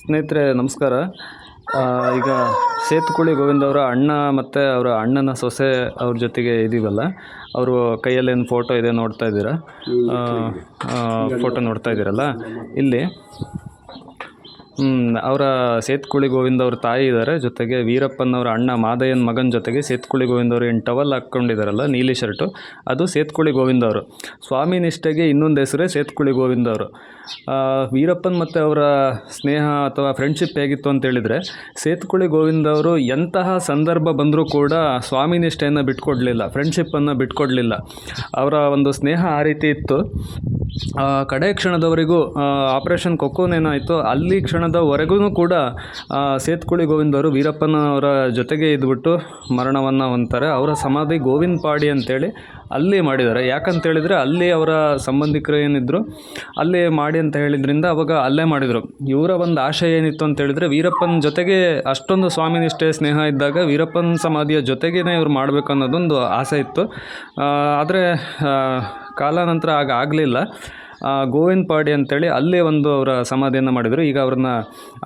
ಸ್ನೇಹಿತರೆ ನಮಸ್ಕಾರ. ಈಗ ಸೇತುಕುಳಿ ಗೋವಿಂದ ಅವರ ಅಣ್ಣ ಮತ್ತು ಅವರ ಅಣ್ಣನ ಸೊಸೆ ಅವ್ರ ಜೊತೆಗೆ ಇದ್ದೀವಲ್ಲ, ಅವರು ಕೈಯಲ್ಲೇನು ಫೋಟೋ ಇದೆ ನೋಡ್ತಾ ಇದ್ದೀರಾ, ಫೋಟೋ ನೋಡ್ತಾ ಇದ್ದೀರಲ್ಲ ಇಲ್ಲಿ. ಅವರ ಸೇತುಕುಳಿ ಗೋವಿಂದ ಅವ್ರ ತಾಯಿ ಇದ್ದಾರೆ, ಜೊತೆಗೆ ವೀರಪ್ಪನವರ ಅಣ್ಣ ಮಾದಯ್ಯನ ಮಗನ ಜೊತೆಗೆ ಸೇತುಕುಳಿ ಗೋವಿಂದ ಅವರು ಏನು ಟವಲ್ ಹಾಕ್ಕೊಂಡಿದ್ದಾರಲ್ಲ, ನೀಲಿ ಶರ್ಟು, ಅದು ಸೇತುಕುಳಿ ಗೋವಿಂದ ಅವರು. ಸ್ವಾಮಿ ನಿಷ್ಠೆಗೆ ಇನ್ನೊಂದು ಹೆಸರೇ ಸೇತುಕುಳಿ ಗೋವಿಂದ ಅವರು. ವೀರಪ್ಪನ್ ಮತ್ತು ಅವರ ಸ್ನೇಹ ಅಥವಾ ಫ್ರೆಂಡ್ಶಿಪ್ ಹೇಗಿತ್ತು ಅಂತೇಳಿದರೆ, ಸೇತುಕುಳಿ ಗೋವಿಂದ ಅವರು ಎಂತಹ ಸಂದರ್ಭ ಬಂದರೂ ಕೂಡ ಸ್ವಾಮಿ ನಿಷ್ಠೆಯನ್ನು ಬಿಟ್ಕೊಡ್ಲಿಲ್ಲ, ಫ್ರೆಂಡ್ಶಿಪ್ಪನ್ನು ಬಿಟ್ಕೊಡ್ಲಿಲ್ಲ. ಅವರ ಒಂದು ಸ್ನೇಹ ಆ ರೀತಿ ಇತ್ತು. ಕಡೆ ಕ್ಷಣದವರೆಗೂ ಆಪರೇಷನ್ ಕೊಕ್ಕೋನ್ ಏನಾಯಿತು ಅಲ್ಲಿ ಕ್ಷಣದವರೆಗೂ ಕೂಡ ಸೇತುಕುಳಿ ಗೋವಿಂದ ಅವರು ವೀರಪ್ಪನವರ ಜೊತೆಗೆ ಇದ್ಬಿಟ್ಟು ಮರಣವನ್ನು ಹೊಂತಾರೆ. ಅವರ ಸಮಾಧಿ ಗೋವಿಂದ ಪಾಡಿ ಅಂತೇಳಿ ಅಲ್ಲಿ ಮಾಡಿದ್ದಾರೆ. ಯಾಕಂತೇಳಿದರೆ ಅಲ್ಲಿ ಅವರ ಸಂಬಂಧಿಕರು ಏನಿದ್ರು ಅಲ್ಲಿ ಮಾಡಿ ಅಂತ ಹೇಳಿದ್ರಿಂದ ಅವಾಗ ಅಲ್ಲೇ ಮಾಡಿದರು. ಇವರ ಒಂದು ಆಶಯ ಏನಿತ್ತು ಅಂತೇಳಿದರೆ, ವೀರಪ್ಪನ ಜೊತೆಗೆ ಅಷ್ಟೊಂದು ಸ್ವಾಮಿ ನಿಷ್ಠೆ ಸ್ನೇಹ ಇದ್ದಾಗ ವೀರಪ್ಪನ ಸಮಾಧಿಯ ಜೊತೆಗೇ ಇವ್ರು ಮಾಡಬೇಕು ಅನ್ನೋದೊಂದು ಆಸೆ ಇತ್ತು. ಆದರೆ ಕಾಲಾನಂತರ ಆಗ ಆಗಲಿಲ್ಲ. ಗೋವಿಂದ ಪಾಡಿ ಅಂತೇಳಿ ಅಲ್ಲೇ ಒಂದು ಅವರ ಸಮಾಧಿಯನ್ನು ಮಾಡಿದರು. ಈಗ ಅವ್ರನ್ನ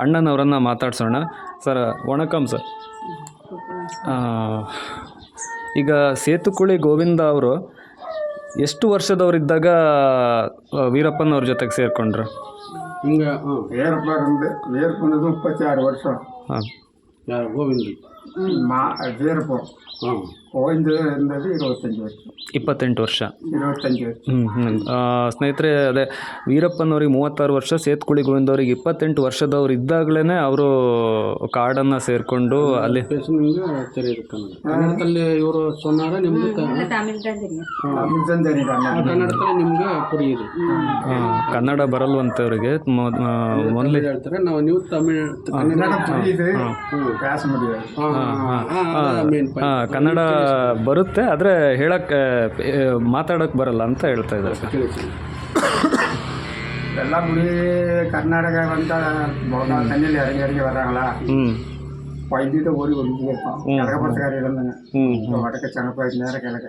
ಅಣ್ಣನವರನ್ನು ಮಾತಾಡ್ಸೋಣ. ಸರ್ ವಣಕಂ ಸರ್. ಈಗ ಸೇತುಕುಳಿ ಗೋವಿಂದ ಅವರು ಎಷ್ಟು ವರ್ಷದವರಿದ್ದಾಗ ವೀರಪ್ಪನವ್ರ ಜೊತೆಗೆ ಸೇರಿಕೊಂಡ್ರು? ಹಿಂಗೆ ವೀರಪ್ಪನದು 26 ವರ್ಷ. ಹಾಂ, ಯಾರು ಗೋವಿಂದ? ವೀರಪ್ಪ ಗೋವಿಂದದಲ್ಲಿ 25 ವರ್ಷ. 28 ವರ್ಷ. 25 ವರ್ಷ. ಸ್ನೇಹಿತರೆ, ಅದೇ ವೀರಪ್ಪನವ್ರಿಗೆ 36 ವರ್ಷ, ಸೇತುಕುಳಿ ಗೋವಿಂದ ಅವ್ರಿಗೆ 28 ವರ್ಷದವ್ರು ಇದ್ದಾಗಲೇ ಅವರು ಕಾಡನ್ನು ಸೇರಿಕೊಂಡು ಅಲ್ಲಿ ಕನ್ನಡದಲ್ಲಿ ಇವರು ಸೊನ್ನಾರ ನಿಮ್ಗೆ ಕನ್ನಡದಲ್ಲಿ ನಿಮ್ಗೆ ಪುರಿಯಿದೆ. ಕನ್ನಡ ಬರಲ್ವಂತೆ ಅವರಿಗೆ ಮೊದಲೇ ಹೇಳ್ತಾರೆ. ನೀವು ತಮಿಳ್ ಕನ್ನಡ ಬರುತ್ತೆ, ಆದರೆ ಹೇಳಕ್ಕೆ ಮಾತಾಡೋಕ್ಕೆ ಬರಲ್ಲ ಅಂತ ಹೇಳ್ತಾ ಇದ್ದಾರೆ. ಎಲ್ಲ ಗುಡಿ கர்நாடகா வந்து தண்ணியில் இறங்கி இறங்கி வர்றாங்களா, பைத்திட்டு ஓடி ஒழிஞ்சுக்கிட்டான். கிழக்கப்புறத்துக்காரி இருந்தாங்க, வடக்க சென்னப்பாய்க்கு நேரம் கிழக்க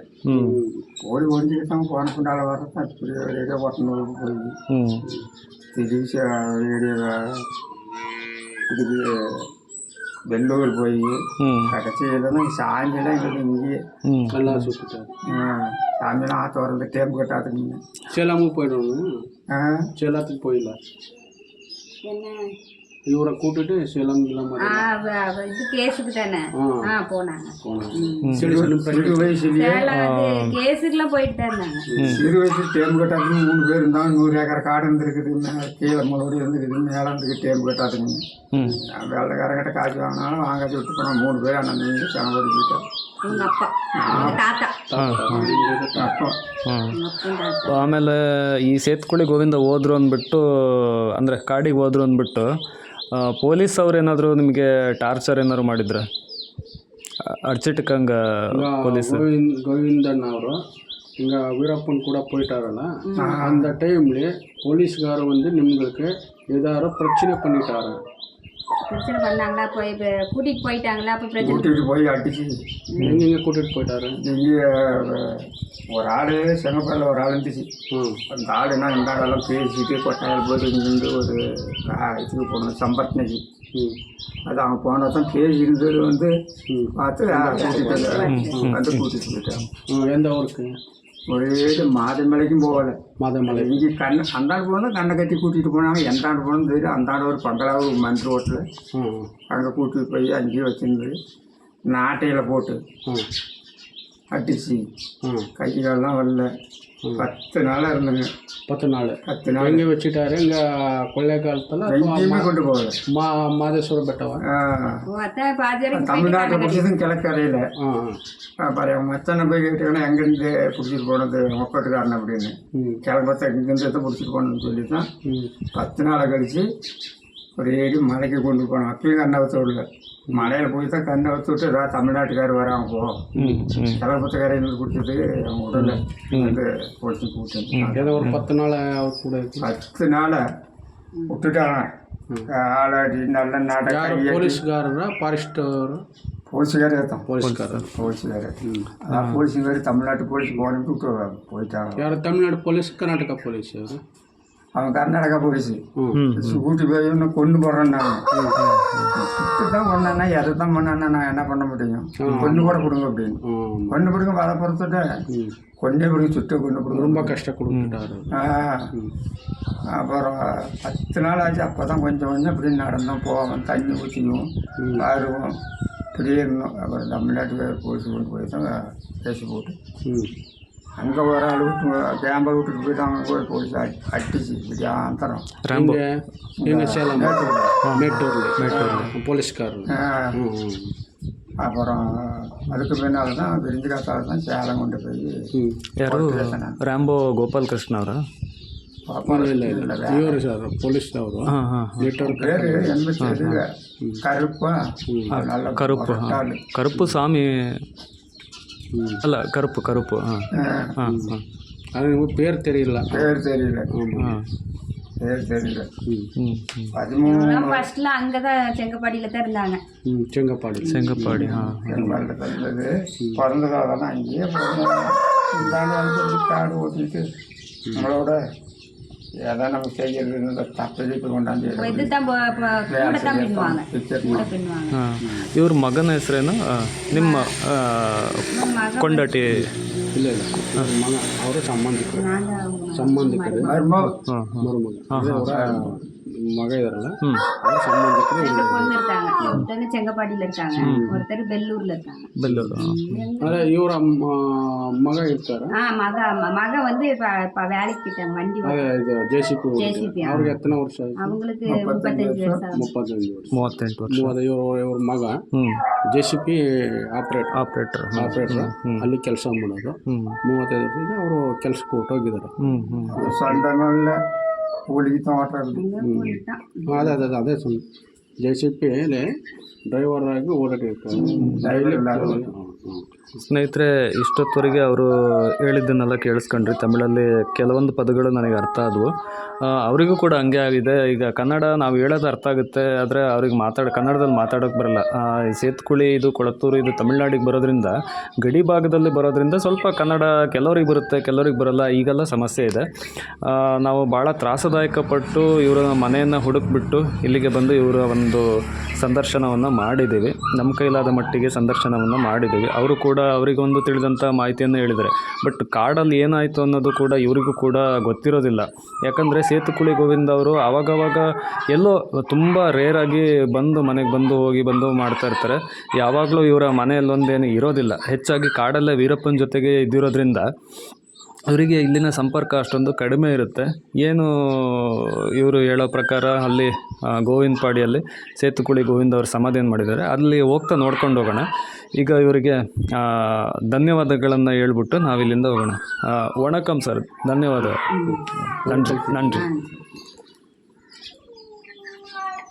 ஓடி ஒழிஞ்சுக்கிட்டாங்க. போனக்குண்டால வர்றது அப்படி ரேடியோ போட்டணும் போய் திருச்சி ரேடியோ இதுக்கு வெள்ளூர் போய் கடைசியில் சாயந்தரம் எங்களுக்கு இங்கேயே நல்லா சுற்றிட்டேன். சாயந்தரம் ஆற்று வரது டேம்பு கட்டாதுங்க. சேலமும் போயிடணும். சேலத்துக்கு போயிடல, இவரை கூட்டுட்டு சேலம் இது கேஸுக்கு தானே போனாங்க. கேஸுக்குலாம் போயிட்டு தான் இருந்தாங்க. சிறு வயசுல டேம்பு கட்டாதுன்னு 3 பேர் இருந்தாங்க. 100 ஏக்கர் காடு இருந்துருக்குது, கீழே மறுபடியும் இருந்துருக்குது, மேலே இருந்துக்கு டேம்பு கட்டாதுங்க. வெள்ளக்காரங்கிட்ட காசு வாங்கினாலும் வாங்காச்சு விட்டு போனால் 3 பேர் அண்ணன் சனபடி போயிட்டார். ಆಮೇಲೆ ಈ ಸೇತುಕುಳಿ ಗೋವಿಂದ ಹೋದ್ರು ಅಂದ್ಬಿಟ್ಟು, ಅಂದರೆ ಕಾಡಿಗೆ ಹೋದ್ರು ಅಂದ್ಬಿಟ್ಟು ಪೊಲೀಸ್ ಅವ್ರು ಏನಾದರೂ ನಿಮಗೆ ಟಾರ್ಚರ್ ಏನಾದ್ರು ಮಾಡಿದ್ರ? ಅಡ್ಚಿಟ್ಕಂಗ ಪೊಲೀಸ್ ಗೋವಿಂದನ್ ಅವರು இங்கே வீரப்பன் கூட போயிட்டாரಲ್ಲ, அந்த டைம்ல போலீஸ்கார வந்து நிங்களுக்கு ஏதாவது பிரச்சனை பண்ணிட்டாரு. பிரச்சனை பண்ணாங்களா? போய் கூட்டிகிட்டு போயிட்டாங்களா? அப்போ பிரச்சனை கூட்டிகிட்டு போய் அடிச்சு எங்கெங்கே கூட்டிகிட்டு போயிட்டாரு? இங்கே ஒரு ஆள் செங்கப்பாயில் ஒரு ஆள் இருந்துச்சு. அந்த ஆளுனா இந்த ஆளெல்லாம் பேசிட்டு கொட்டாயில் போய் இங்கேருந்து ஒரு இதுக்கு போகணும், சம்பத்னைக்கு. அது அவங்க போனதான் பேசி இருந்தது வந்து பார்த்து கூட்டிகிட்டு போயிட்டாங்க. எந்த ஊருக்கு? ஒரே மாதமலைக்கும் போகலை. மாதமலை இங்கே அந்தாண்டு போனால் கண்ணை கட்டி கூட்டிகிட்டு போனாங்க. எந்தாண்டு போனது தெரியும். அந்தாண்டு ஒரு பங்களாவு மந்த் ரோட்டில் அங்கே கூட்டிகிட்டு போய் அங்கேயே வச்சுருந்து நாட்டையில் போட்டு அடிச்சு கைகாலெலாம் வரல. 10 நாளாக இருந்தேங்க. 10 நாள் எங்கே வச்சுட்டாரு? இங்கே கொள்ளை காலத்தில் எங்கேயுமே கொண்டு போகல. மாதேஸ்வர பெட்டவா தமிழ்நாட்டில் பிடிச்சதும் கிழக்கரையில். பாரு மச்சான போய் கேட்டீங்கன்னா எங்கேருந்து பிடிச்சிட்டு போனது மொக்கட்டுக்காரன் அப்படின்னு. கிழக்கு பார்த்தா எங்கேருந்து பிடிச்சிட்டு போனோன்னு சொல்லி தான் 10 நாளை கழிச்சு ஒரேடி மலைக்கு கொண்டு போனோம். அப்பயும் கண்ணை வச்சு விடல. மலையில் போய் தான் கண்ணை வச்சு விட்டு ஏதாவது தமிழ்நாட்டுக்கார் வராங்க போ கிழப்பத்துக்காரையில் பிடிச்சது அவங்க உடல வந்து போச்சு கூட்டு. ஏதோ ஒரு 10 நாள் கூட 10 நாளை விட்டுட்டாங்க. ஆளாடி நல்ல நாடகம். போலீஸ்காரரா ஃபாரஸ்டர்? போலீஸ்காரே தான். போலீஸ்காரர் அதான் போலீஸுக்காரி தமிழ்நாட்டு போலீஸ் போனது போயிட்டாங்க. யார் தமிழ்நாடு போலீஸ்? கர்நாடகா போலீஸ்? அவன் கர்நாடகா போலீஸு ம் கூட்டி போய் இன்னும் கொண்டு போடுறேன்னாங்க சுட்டு தான் கொண்டானா எதை தான் பண்ணான்னா நான் என்ன பண்ண முடியும் கொண்டு கூட கொடுங்க அப்படின்னு கொண்டு கொடுங்க வதை பொறுத்துட்டு கொண்டே கொடுங்க சுட்டு கொண்டு கொடுங்க ரொம்ப கஷ்டம் கொடுத்துட்டாரு. அப்புறம் 10 நாள் ஆச்சு. அப்போ தான் கொஞ்சம் கொஞ்சம் இப்படி நடந்தோம் போவோம், தண்ணி ஊற்றிக்குவோம், வருவோம், இப்படியே இருந்தோம். அப்புறம் தமிழ்நாட்டுக்கு போலீஸ் கொண்டு போய் தான் பேசி போட்டு அங்கே ஒரு ஆள் விட்டு கேம்பை விட்டுட்டு போயிட்டு அவங்க போய் போலீஸ் அடிச்சு இப்படி அந்தரம் ராம்போ எங்கள் சேலம் மேட்டூரில் போலீஸ்காரர். அப்புறம் அதுக்கு பின்னால் தான் விரிஞ்சு காத்தால் தான் சேலம் கொண்டு போய் ಯಾರು ರಾಂಬೋ ಗೋಪಾಲ್ ಕೃಷ್ಣ ಅವರಾ? ಇವರು ಸರ್ ಪೊಲೀಸ್ ಅವರು ಹಾಂ ಹಾಂ ನೆಟ್ವರ್ಕ್ பேர் என்ன தெரியல, கருப்பா நல்ல ಕರುಪ್ಪು ಹಾಂ ಕರುಪ್ಪು ಸ್ವಾಮಿ ಅಲ್ಲ ಕರುಪ್ಪು ಕರುಪ್ಪು ಹಾಂ ಹಾಂ ಹಾಂ அது எனக்கு பேர் தெரியல. பேர் தெரியல ಹಾಂ பேர் தெரியல. ಹ್ಞೂ 13 ஃபர்ஸ்ட்ல அங்கதான் செங்கப்பாடியில தான் இருந்தாங்க. செங்கப்பாடி செங்கப்பாಡಿ ಹಾಂ பெரும்பாலும் பிறந்தது பிறந்ததாக தான் அங்கேயே இருந்தாலும் வந்து காடு ஓட்டிட்டு நம்மளோட ஏதாவது நம்ம செய்யறது தப்பதி கொண்டாந்து இதுதான் கூட தான் பின்னுவாங்க, கூட பின்னுவாங்க. ಹಾಂ ಇವ್ರ ಮಗನ ಹೆಸರೇನು ನಿಮ್ಮ ಕೊಂಡಾಟಿ? ಇಲ್ಲ ಇಲ್ಲ ಮಗ ಅವರು ಸಂಬಂಧಿಕರು மருமகள் ಮರುಮಗ ಅವರ ಮಗ ಇದಾರಲ್ಲ ಹ್ಞೂ ಅವ್ರ ಸಂಬಂಧಿಕರು. ரெண்டு பொண்ணு இருக்காங்க, ஒருத்தர் செங்கப்பாடியில இருக்காங்க, ஒருத்தர் பெல்லூர்ல இருக்காங்க. ಬೆಲ್ಲೂರು ಅದೇ ಇವರ ಮಗ ಇರ್ತಾರ. மக வந்து இப்ப வேலைக்கு போயிட்டாங்க, வண்டி ಅದೇ ಇದು ಜೆಸಿಪಿ JCP. ಅವ್ರಿಗೆ ಎತ್ತನೇ ವರ್ಷ ಆಯ್ತು? அவங்களுக்கு 35 வருஷம். 35 ವರ್ಷ. 38 ವರ್ಷ. ಇವ್ರ ಮಗ ಹ್ಞೂ ಜೆಸಿಪಿ ಆಪ್ರೇಟರ್ ಆಪ್ರೇಟರ್ ಅಲ್ಲಿ ಕೆಲಸ ಮಾಡೋದು. 35 ವರ್ಷದಿಂದ ಅವರು ಕೆಲ್ಸಕ್ಕೆ ಹೊರಟೋಗಿದ್ದಾರೆ. சொந்தமில்ல கூலிக்கு தான் ஓட்டுறது. ಅದೇ ಅದೇ ಅದೇ ಜೆಸಿಪಿಯಲ್ಲಿ ಡ್ರೈವರ್ ಆಗಿ ಓಡಾಡಿರ್ತಾರೆ. ಸ್ನೇಹಿತರೆ, ಇಷ್ಟೊತ್ತವರೆಗೆ ಅವರು ಹೇಳಿದ್ದನ್ನೆಲ್ಲ ಕೇಳಿಸ್ಕೊಂಡ್ರಿ. ತಮಿಳಲ್ಲಿ ಕೆಲವೊಂದು ಪದಗಳು ನನಗೆ ಅರ್ಥ ಆದವು. ಅವರಿಗೂ ಕೂಡ ಹಂಗೆ ಆಗಿದೆ. ಈಗ ಕನ್ನಡ ನಾವು ಹೇಳೋದು ಅರ್ಥ ಆಗುತ್ತೆ, ಆದರೆ ಅವ್ರಿಗೆ ಕನ್ನಡದಲ್ಲಿ ಮಾತಾಡೋಕ್ಕೆ ಬರಲ್ಲ. ಈ ಸೇತುಕುಳಿ ಇದು ಕೊಳತ್ತೂರು ಇದು ತಮಿಳ್ನಾಡಿಗೆ ಬರೋದ್ರಿಂದ, ಗಡಿ ಭಾಗದಲ್ಲಿ ಬರೋದ್ರಿಂದ ಸ್ವಲ್ಪ ಕನ್ನಡ ಕೆಲವ್ರಿಗೆ ಬರುತ್ತೆ, ಕೆಲವ್ರಿಗೆ ಬರಲ್ಲ. ಈಗೆಲ್ಲ ಸಮಸ್ಯೆ ಇದೆ. ನಾವು ಭಾಳ ತ್ರಾಸದಾಯಕ ಪಟ್ಟು ಇವರ ಮನೆಯನ್ನು ಹುಡುಕ್ಬಿಟ್ಟು ಇಲ್ಲಿಗೆ ಬಂದು ಇವರ ಒಂದು ಸಂದರ್ಶನವನ್ನು ಮಾಡಿದ್ದೀವಿ. ನಮ್ಮ ಕೈಲಾದ ಮಟ್ಟಿಗೆ ಸಂದರ್ಶನವನ್ನು ಮಾಡಿದ್ದೀವಿ. ಅವರು ಕೂಡ ಅವರಿಗೊಂದು ತಿಳಿದಂಥ ಮಾಹಿತಿಯನ್ನು ಹೇಳಿದ್ದಾರೆ. ಬಟ್ ಕಾಡಲ್ಲಿ ಏನಾಯಿತು ಅನ್ನೋದು ಕೂಡ ಇವರಿಗೂ ಕೂಡ ಗೊತ್ತಿರೋದಿಲ್ಲ. ಯಾಕಂದರೆ ಸೇತುಕುಳಿ ಗೋವಿಂದ ಅವರು ಆವಾಗವಾಗ ಎಲ್ಲೋ ತುಂಬ ರೇರಾಗಿ ಬಂದು ಮನೆಗೆ ಬಂದು ಮಾಡ್ತಾ ಇರ್ತಾರೆ. ಯಾವಾಗಲೂ ಇವರ ಮನೆಯಲ್ಲೊಂದೇನು ಇರೋದಿಲ್ಲ. ಹೆಚ್ಚಾಗಿ ಕಾಡಲ್ಲೇ ವೀರಪ್ಪನ ಜೊತೆಗೆ ಇದ್ದಿರೋದ್ರಿಂದ ಅವರಿಗೆ ಇಲ್ಲಿನ ಸಂಪರ್ಕ ಅಷ್ಟೊಂದು ಕಡಿಮೆ ಇರುತ್ತೆ. ಏನು ಇವರು ಹೇಳೋ ಪ್ರಕಾರ ಅಲ್ಲಿ ಗೋವಿಂದಪಾಡಿಯಲ್ಲಿ ಸೇತುಕುಳಿ ಗೋವಿಂದ ಅವರು ಸಮಾಧಿಯನ್ನು ಮಾಡಿದ್ದಾರೆ. ಅಲ್ಲಿ ಹೋಗ್ತಾ ನೋಡ್ಕೊಂಡು ಹೋಗೋಣ. ಈಗ ಇವರಿಗೆ ಧನ್ಯವಾದಗಳನ್ನು ಹೇಳ್ಬಿಟ್ಟು ನಾವಿಲ್ಲಿಂದ ಹೋಗೋಣ. ವಣಕಂ ಸರ್, ಧನ್ಯವಾದ. ನನ್ರಿ.